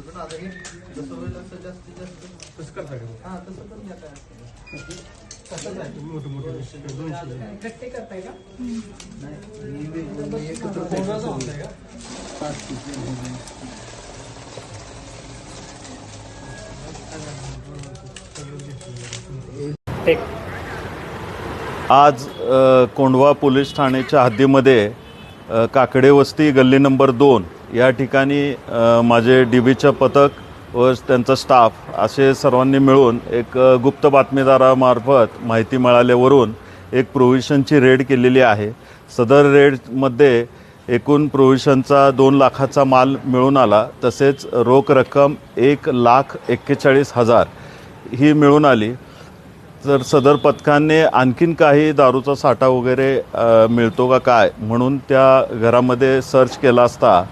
पण आता हे जसं होईल असं जास्तीत जास्त कसं करता का? हां तसं पण घेता कसं आहे मोठे मोठे 200 गट्टे करताय का? नाही मी एकत्र कोणाचं होतंय का? 5 आज कोंढवा पोलीस ठाण्याच्या हद्दीमध्ये काकडे वस्ती गल्ली नंबर 2 या ठिकाणी माझे DBचं पथक व त्यांचा स्टाफ असे सर्वांनी मिळून एक गुप्त बातमीदारामार्फत माहिती मिळाल्यावरून एक प्रोव्हिशनची रेड केलेली आहे। सदर रेडमध्ये एकूण प्रोव्हिशनचा 2 लाखाचा माल मिळून आला, तसेच रोख रक्कम 1,41,40,000 ही मिळून आली। तर सदर पथकाने आणखीन काही दारूचा साठा वगैरे मिळतो का काय म्हणून त्या घरामध्ये सर्च केला असता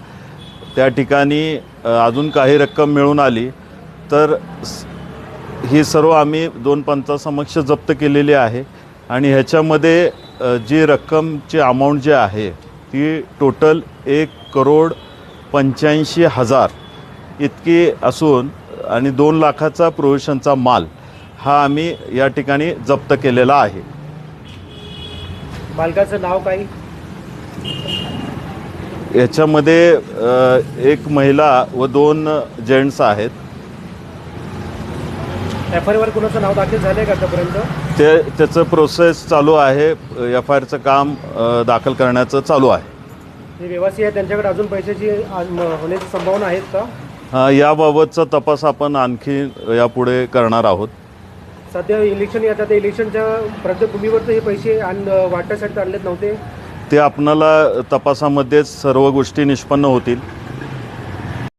त्या ठिकाणी अजून काही रक्कम मिळून आली। तर ही सर्व आम्ही 2 पंचासमक्ष जप्त केलेली आहे आणि ह्याच्यामध्ये जी रक्कमची अमाऊंट जी आहे ती टोटल 1,85,00,000 इतकी असून आणि 2 लाखाचा प्रोव्हिशनचा माल हा आम्ही या ठिकाणी जप्त केलेला आहे। मालकाचं नाव काय? याच्यामध्ये एक महिला व 2 जेंट्स आहेत। FIR कोणाचं नाव दाखल झालंय का आतापर्यंत? त्याचं प्रोसेस चालू आहे। FIRचं काम दाखल करण्याचं चालू आहे। जे व्यवसायी आहे त्यांच्याकडे अजून पैशाची होण्याची संभावना आहेत का? याबाबतचा तपास आपण आणखी यापुढे करणार आहोत। सध्या इलेक्शन येतात, इलेक्शनच्या पार्श्वभूमीवर हे पैसे वाटण्यासाठी आणलेत नव्हते? ते आपणाला तपासामध्ये सर्व गोष्टी निष्पन्न होतील।